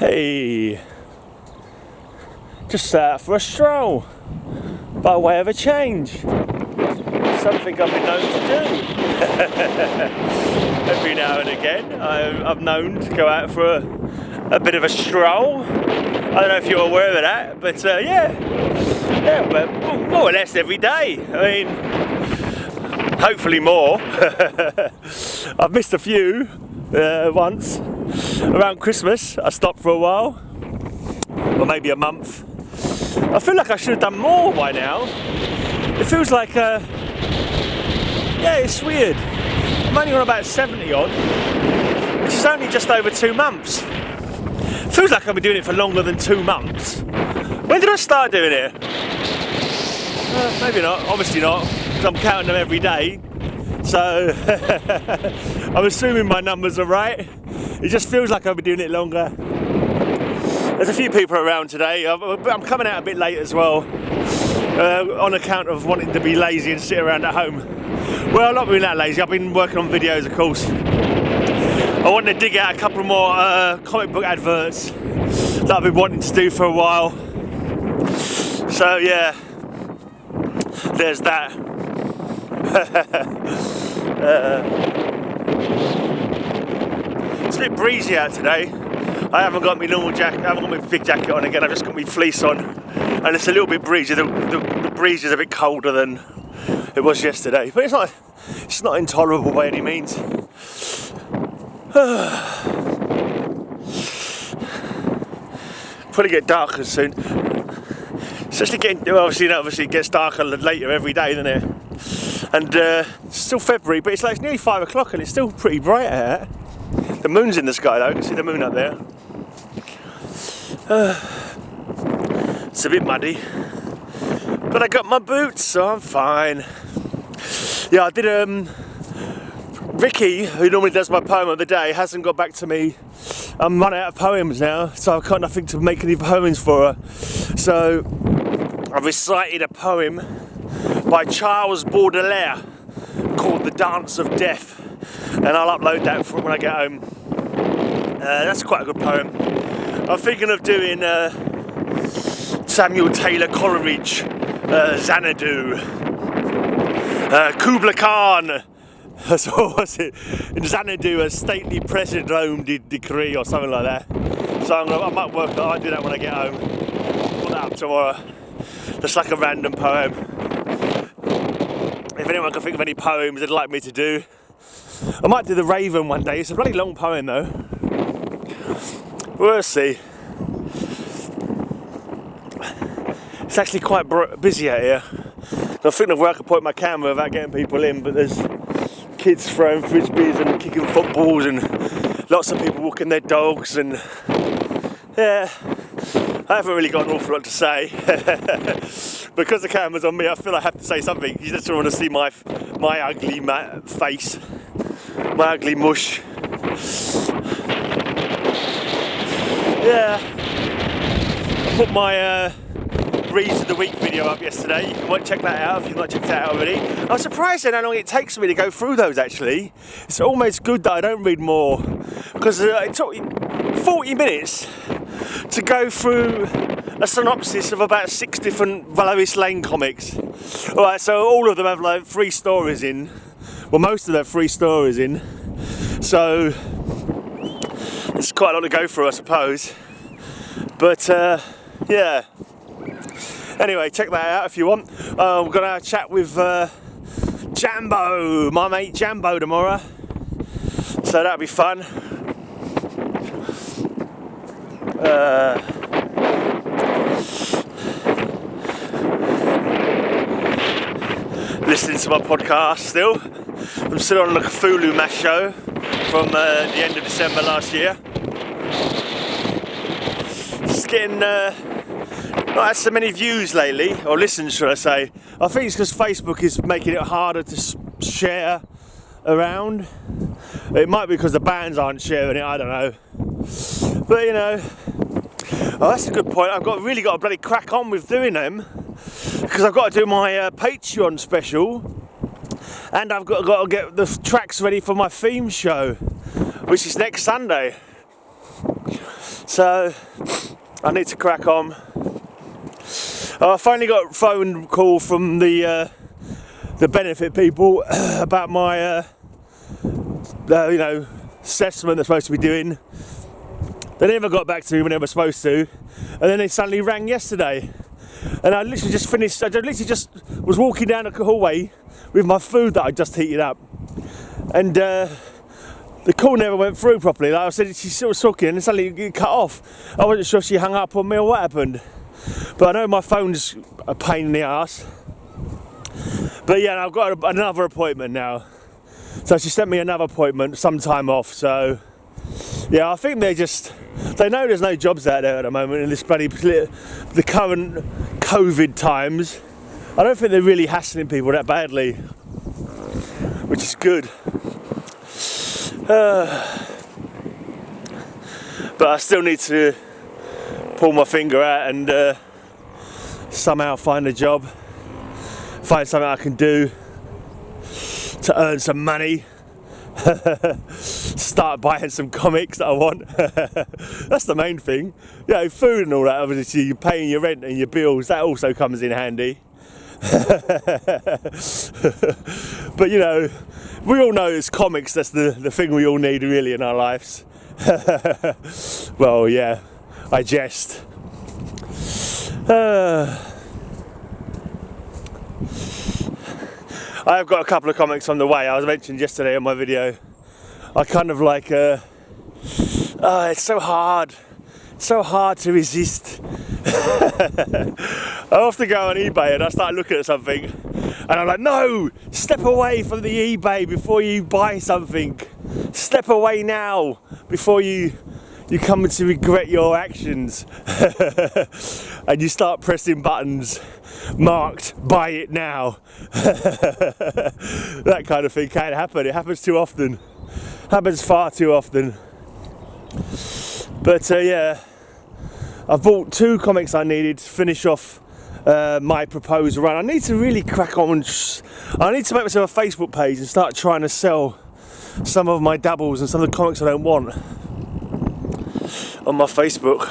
Hey, just out for a stroll by way of a change. Something I've been known to do. Every now and again I'm known to go out for a bit of a stroll. I don't know if you're aware of that, but but more or less every day. I mean, hopefully more. I've missed a few once. Around Christmas I stopped for a while, or maybe a month. I feel like I should have done more by now. It feels like it's weird. I'm only on about 70 odd, which is only just over 2 months. Feels like I've been doing it for longer than 2 months. When did I start doing it? Maybe not, obviously not, because I'm counting them every day. So I'm assuming my numbers are right. It just feels like I've been doing it longer. There's a few people around today. I'm coming out a bit late as well, on account of wanting to be lazy and sit around at home. Well, I'm not being that lazy. I've been working on videos, of course. I want to dig out a couple more comic book adverts that I've been wanting to do for a while. So yeah, there's that. It's a bit breezy out today. I haven't got my normal jacket, I haven't got my big jacket on again, I've just got my fleece on, and it's a little bit breezy. The breeze is a bit colder than it was yesterday, but it's not intolerable by any means. Probably get darker soon. Especially obviously it gets darker later every day, doesn't it? And it's still February, but it's nearly 5 o'clock and it's still pretty bright out. The moon's in the sky though, you can see the moon up there. It's a bit muddy, but I got my boots, so I'm fine. Yeah, I did Ricky, who normally does my poem of the day, hasn't got back to me. I'm running out of poems now, so I've got nothing to make any poems for her. So I've recited a poem by Charles Baudelaire called The Dance of Death, and I'll upload that for when I get home. That's quite a good poem. I'm thinking of doing Samuel Taylor Coleridge, Xanadu, Kubla Khan. So what's it? In Xanadu, a stately president did decree or something like that. So I might work. I might do that when I get home. Put that up tomorrow. Just like a random poem. If anyone can think of any poems they'd like me to do, I might do The Raven one day. It's a bloody long poem though. We'll see. It's actually quite busy out here. I'm thinking of where I could point my camera without getting people in, but there's kids throwing frisbees and kicking footballs and lots of people walking their dogs, and yeah, I haven't really got an awful lot to say. Because the camera's on me, I feel I have to say something. You just want to see my ugly face, my ugly mush. Yeah, I put my Reads of the Week video up yesterday. You can check that out if you've not checked that out already. I'm surprised at how long it takes me to go through those actually. It's almost good that I don't read more, because it took 40 minutes to go through a synopsis of about 6 different Lois Lane comics. Alright, so all of them have like 3 stories in. Well, most of them have 3 stories in. So it's quite a lot to go through, I suppose. But yeah. Anyway, check that out if you want. We're going to have a chat with Jambo, my mate Jambo, tomorrow. So that'll be fun. Listening to my podcast still. I'm still on the Cthulhu Mash show from the end of December last year. Just getting not had so many views lately, or listens should I say. I think it's because Facebook is making it harder to share around. It might be because the bands aren't sharing it, I don't know. But you know, that's a good point. I've really got to bloody crack on with doing them, because I've got to do my Patreon special, and I've got to get the tracks ready for my theme show, which is next Sunday. So I need to crack on. I finally got a phone call from the benefit people about my assessment they're supposed to be doing. They never got back to me when they were supposed to, and then they suddenly rang yesterday. And I literally just finished. I literally just was walking down the hallway with my food that I just heated up, and the call never went through properly. Like I said, she still was talking, and suddenly it cut off. I wasn't sure if she hung up on me or what happened, but I know my phone's a pain in the ass. But yeah, I've got another appointment now. So she sent me another appointment, some time off. So yeah, I think they know there's no jobs out there at the moment in this bloody, the current COVID times. I don't think they're really hassling people that badly, which is good. But I still need to pull my finger out and somehow find a job, find something I can do to earn some money. Start buying some comics that I want. That's the main thing. You know, food and all that, obviously you're paying your rent and your bills, that also comes in handy. But you know, we all know it's comics, that's the thing we all need really in our lives. Well, yeah, I jest. I've got a couple of comics on the way. I was mentioned yesterday in my video. I kind of like, it's so hard. It's so hard to resist. I often go on eBay and I start looking at something and I'm like, no, step away from the eBay before you buy something. Step away now before you come to regret your actions. And you start pressing buttons marked buy it now. That kind of thing can happen. It happens too often. Happens far too often. But yeah, I've bought 2 comics I needed to finish off my proposed run. I need to really crack on. I need to make myself a Facebook page and start trying to sell some of my dabbles and some of the comics I don't want on my Facebook.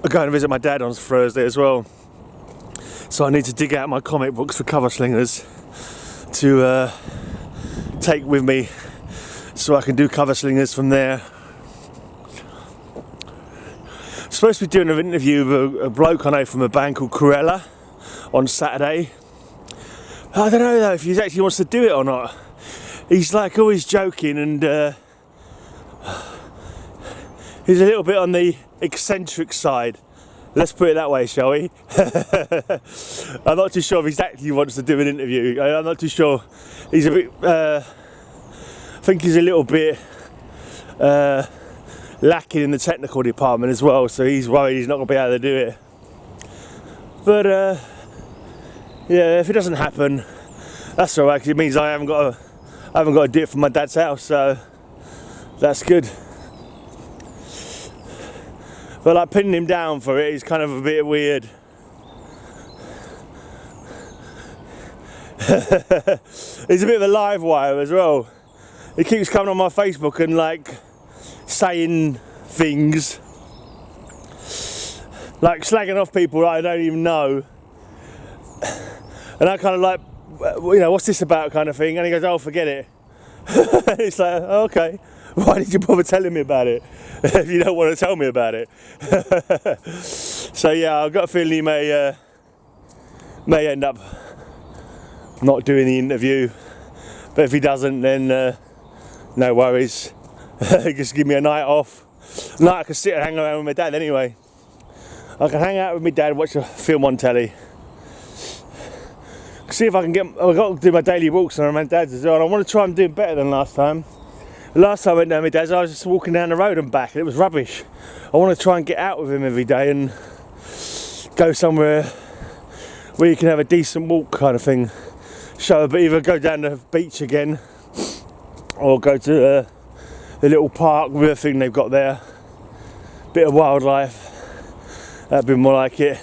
I'm going to visit my dad on Thursday as well, so I need to dig out my comic books for cover slingers to take with me so I can do cover slingers from there. Supposed to be doing an interview with a bloke I know from a band called Cruella on Saturday. I don't know though if he actually wants to do it or not. He's like always joking and he's a little bit on the eccentric side. Let's put it that way, shall we? I'm not too sure if he actually wants to do an interview. I'm not too sure. He's a bit, I think he's a little bit lacking in the technical department as well, so he's worried he's not going to be able to do it. But yeah, if it doesn't happen, that's alright, because it means I haven't got to do it from my dad's house, so that's good. But like pinning him down for it is kind of a bit weird. He's a bit of a live wire as well. He keeps coming on my Facebook and like saying things, like slagging off people that I don't even know. And I kind of like, you know, what's this about kind of thing? And he goes, oh, forget it. It's like, oh, okay. Why did you bother telling me about it if you don't want to tell me about it? So yeah, I've got a feeling he may end up not doing the interview, but if he doesn't, then no worries. Just give me a night off. Night I can sit and hang around with my dad anyway. I can hang out with my dad, watch a film on telly. See if I can I've got to do my daily walks on my dad's as well, and I want to try and do better than last time. The last time I went down with my dad's, I was just walking down the road and back, and it was rubbish. I want to try and get out with him every day and go somewhere where you can have a decent walk kind of thing. But either go down the beach again, or go to the little park river thing they've got there. Bit of wildlife. That'd be more like it.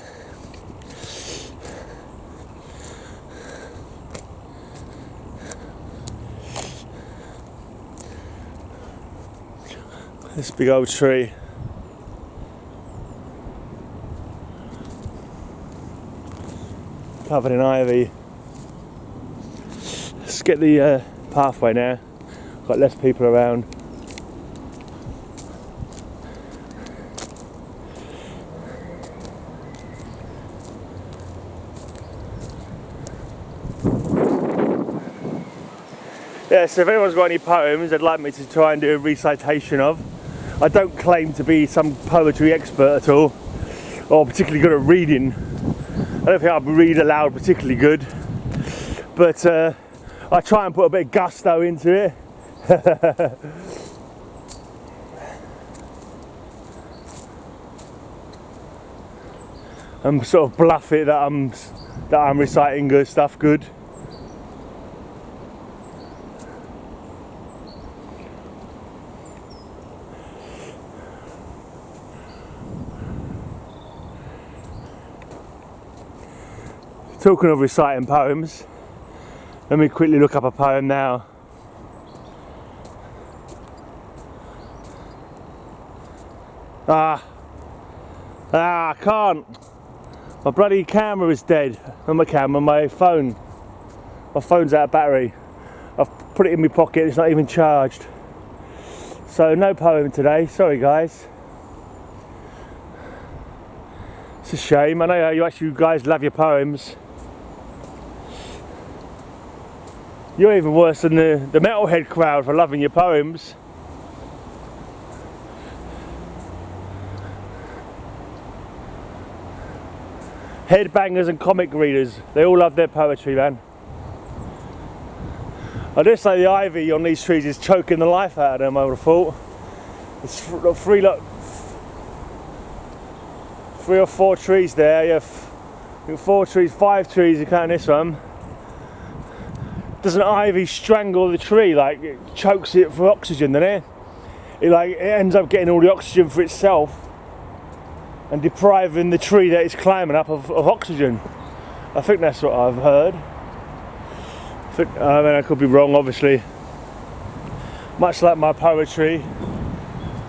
This big old tree. Covered in ivy. Let's get the pathway now. Got less people around. Yeah, so if anyone's got any poems they'd like me to try and do a recitation of, I don't claim to be some poetry expert at all, or particularly good at reading. I don't think I read aloud particularly good, but I try and put a bit of gusto into it. And sort of bluff it that I'm reciting good stuff good. Talking of reciting poems, let me quickly look up a poem now. I can't. My bloody camera is dead. Not my camera, my phone. My phone's out of battery. I've put it in my pocket, it's not even charged. So no poem today, sorry guys. It's a shame. I know you guys love your poems. You're even worse than the metalhead crowd for loving your poems. Headbangers and comic readers, they all love their poetry, man. I dare say the ivy on these trees is choking the life out of them, I would have thought. There's three or four trees there, yeah. 4 trees, 5 trees, you count this one. Doesn't ivy strangle the tree, like it chokes it for oxygen, doesn't it? It ends up getting all the oxygen for itself and depriving the tree that it's climbing up of oxygen. I think that's what I've heard. I mean, I could be wrong, obviously. Much like my poetry,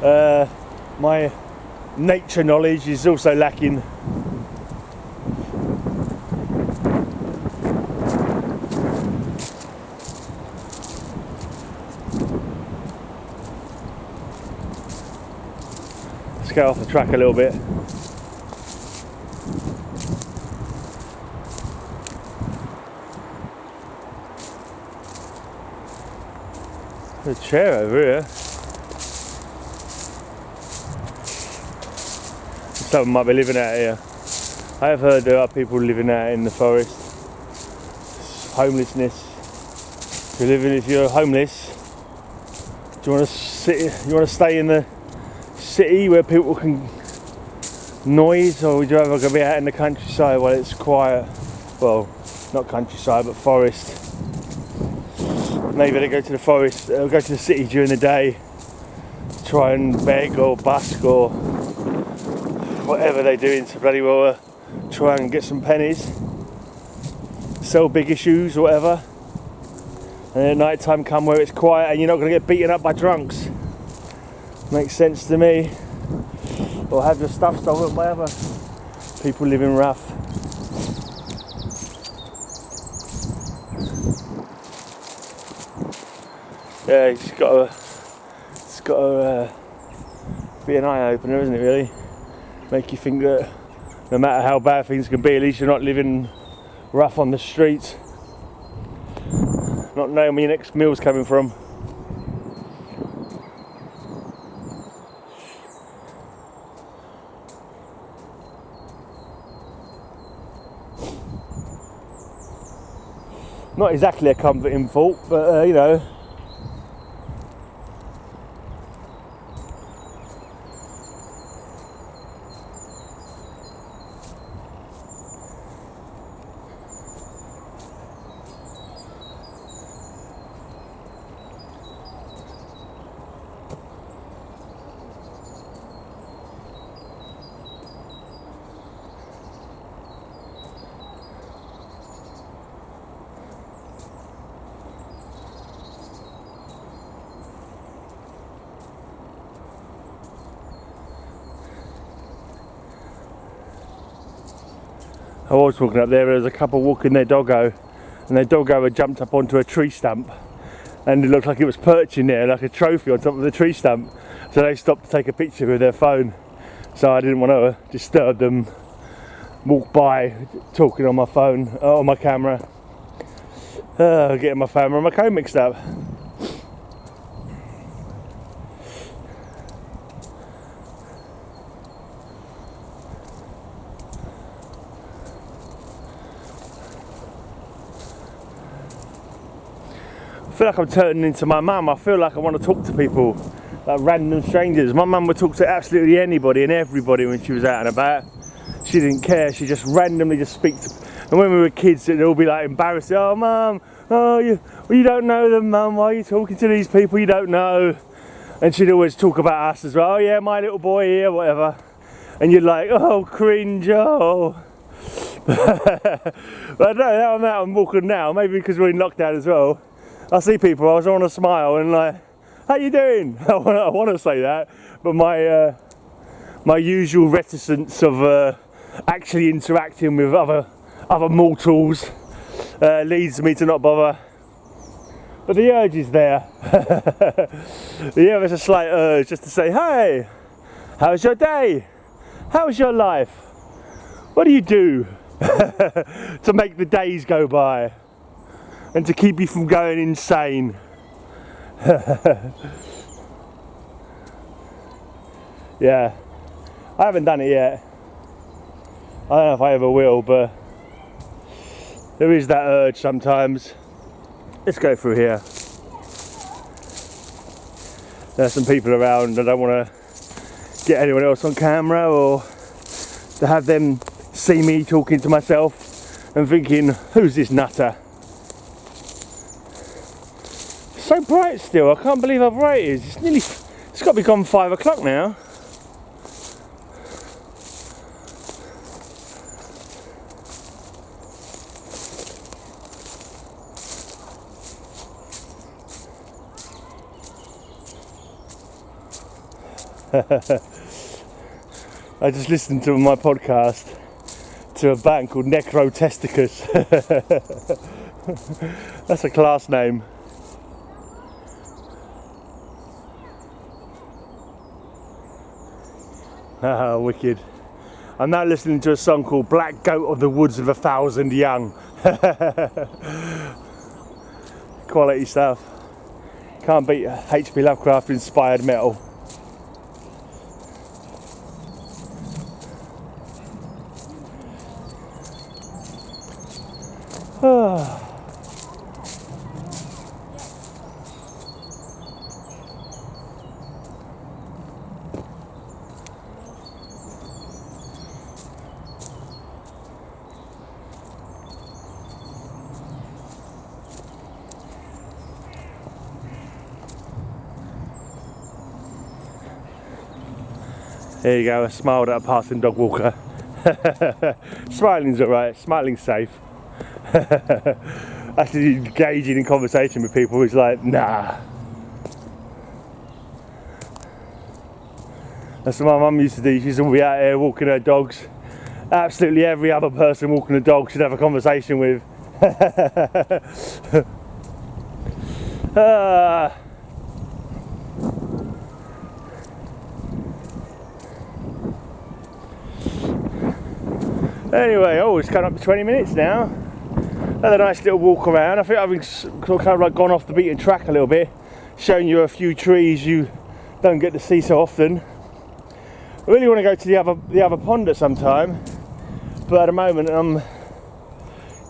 my nature knowledge is also lacking. Let's get off the track a little bit. There's a chair over here. Someone might be living out here. I have heard there are people living out in the forest. Homelessness. If you're homeless, do you want to stay in the city where people can noise, or would you rather go be out in the countryside while it's quiet? Well, not countryside, but forest. Maybe they go to the forest, go to the city during the day to try and beg or busk or whatever they do into bloody well, try and get some pennies, sell big issues or whatever, and then at night time come where it's quiet and you're not going to get beaten up by drunks. Makes sense to me. Or have your stuff stolen by other people living rough. Yeah, it's got to be an eye opener, isn't it? Really, make you think that no matter how bad things can be, at least you're not living rough on the streets. Not knowing where your next meal's coming from. Not exactly a comforting thought, but you know. I was walking up there was a couple walking their doggo, and their doggo had jumped up onto a tree stump, and it looked like it was perching there like a trophy on top of the tree stump, so they stopped to take a picture with their phone. So I didn't want to disturb them, walk by talking on my phone, on my camera, getting my camera and my phone mixed up. I feel like I'm turning into my mum. I feel like I want to talk to people, like random strangers. My mum would talk to absolutely anybody and everybody when she was out and about. She didn't care. She just randomly just speak to. And when we were kids, it'd all be like embarrassing. Oh, mum, oh, you don't know them, mum. Why are you talking to these people you don't know? And she'd always talk about us as well. Oh yeah, my little boy here, whatever. And you're like, oh, cringe, oh. But no, I'm walking now. Maybe because we're in lockdown as well. I see people, I want to smile and like, how you doing? I want to say that, but my usual reticence of actually interacting with other mortals leads me to not bother. But the urge is there. Yeah, there's a slight urge just to say, hey, how's your day? How's your life? What do you do to make the days go by? And to keep you from going insane. Yeah, I haven't done it yet. I don't know if I ever will, but there is that urge sometimes. Let's go through here. There's some people around. I don't want to get anyone else on camera or to have them see me talking to myself and thinking, who's this nutter? So bright still, I can't believe how bright it is. It's got to be gone 5 o'clock now. I just listened to my podcast to a band called Necrotesticus. That's a class name. Ah, wicked. I'm now listening to a song called Black Goat of the Woods of 1,000 Young. Quality stuff. Can't beat H.P. Lovecraft inspired metal. There you go, I smiled at a passing dog walker. Smiling's alright, smiling's safe. Actually engaging in conversation with people who's like, nah. That's what my mum used to do. She used to be out here walking her dogs. Absolutely every other person walking a dog should have a conversation with. Anyway, it's coming up to 20 minutes now. Had a nice little walk around. I think I've been kind of like gone off the beaten track a little bit, showing you a few trees you don't get to see so often. I really want to go to the other pond at some time, but at the moment I'm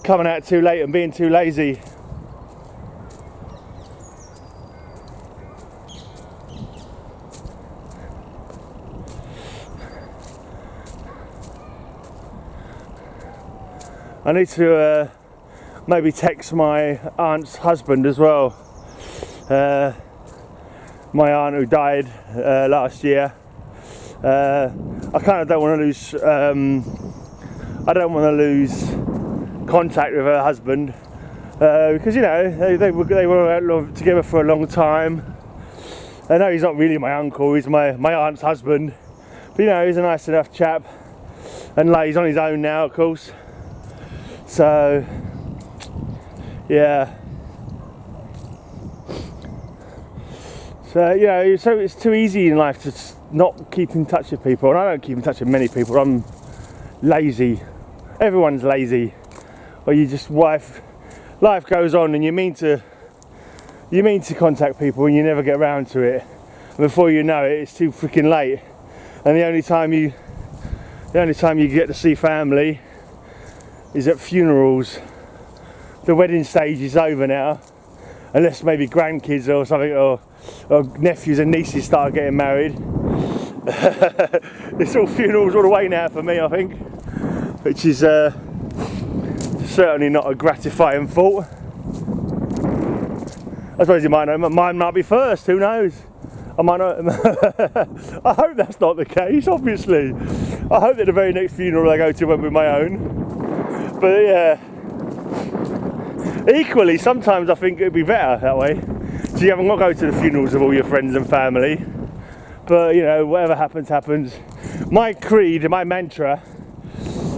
coming out too late and being too lazy. I need to maybe text my aunt's husband as well. My aunt who died last year. I kind of don't want to lose. I don't want to lose contact with her husband because you know they were together for a long time. I know he's not really my uncle; he's my aunt's husband. But you know, he's a nice enough chap, and like he's on his own now, of course. So yeah. So, you know, so it's too easy in life to not keep in touch with people, and I don't keep in touch with many people. I'm lazy. Everyone's lazy. Or you just life goes on, and you mean to contact people, and you never get around to it. And before you know it, it's too freaking late. And the only time you get to see family is at funerals. The wedding stage is over now, unless maybe grandkids or something, or nephews and nieces start getting married. It's all funerals all the way now for me, I think, which is certainly not a gratifying thought. I suppose you might know, mine might be first, who knows? I might not. I hope that's not the case, obviously. I hope that the very next funeral I go to won't be my own. But yeah, equally, sometimes I think it'd be better that way. So you haven't got to go to the funerals of all your friends and family. But you know, whatever happens, happens. My creed, my mantra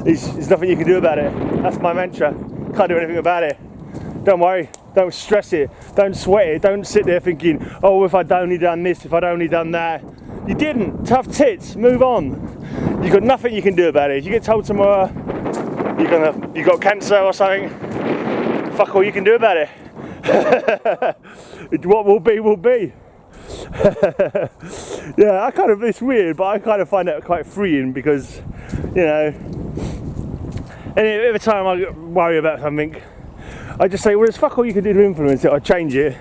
is there's nothing you can do about it. That's my mantra. Can't do anything about it. Don't worry. Don't stress it. Don't sweat it. Don't sit there thinking, oh, if I'd only done this, if I'd only done that. You didn't. Tough tits. Move on. You've got nothing you can do about it. If you get told tomorrow you got cancer or something, fuck all you can do about it. What will be, will be. Yeah, it's weird, but I kind of find that quite freeing because, you know, and every time I worry about something, I just say, well, there's fuck all you can do to influence it or change it.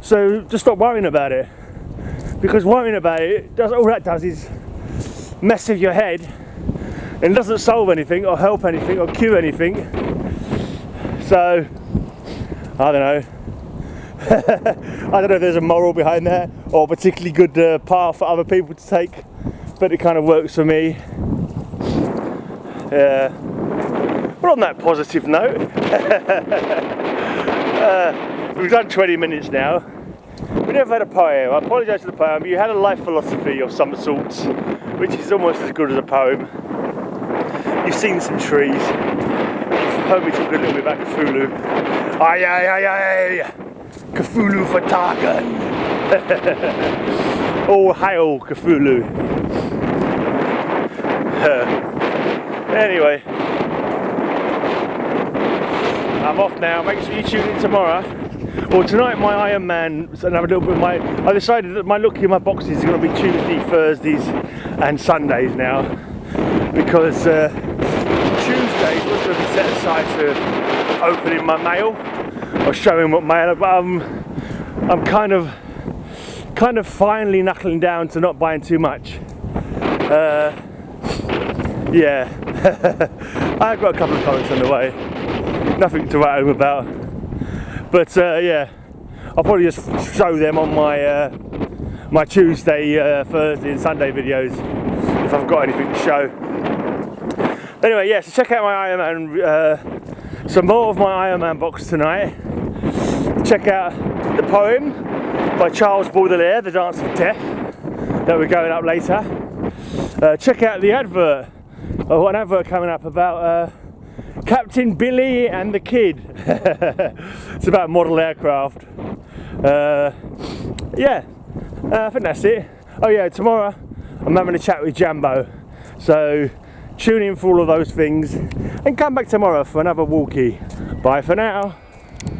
So just stop worrying about it, because worrying about it, all that does is mess with your head and doesn't solve anything or help anything or cure anything. So I don't know. I don't know if there's a moral behind that or a particularly good path for other people to take, but it kind of works for me. Yeah. But on that positive note, we've done 20 minutes now. We never had a poem. I apologise for the poem, but you had a life philosophy of some sorts, which is almost as good as a poem. You've seen some trees. You've heard me talk a little bit about Cthulhu. Aye, aye, aye, aye. Cthulhu Fatagan. All hail Cthulhu. Anyway, I'm off now. Make sure you tune in tomorrow. Well, tonight my Iron Man, and have a little bit of I decided that my look in my boxes is going to be Tuesday, Thursdays and Sundays now, because Tuesdays was going to be set aside to opening my mail or showing what mail, but I'm kind of finally knuckling down to not buying too much. Yeah. I've got a couple of comments on the way, nothing to write home about, but yeah, I'll probably just show them on my my Tuesday, Thursday and Sunday videos if I've got anything to show. Anyway, yeah, so check out my Iron Man, some more of my Iron Man box tonight. Check out the poem by Charles Baudelaire, The Dance of Death, that we're going up later. Check out the advert. Oh, an advert coming up about Captain Billy and the Kid. It's about model aircraft. Yeah, I think that's it. Oh yeah, tomorrow I'm having a chat with Jambo. So tune in for all of those things and come back tomorrow for another walkie. Bye for now.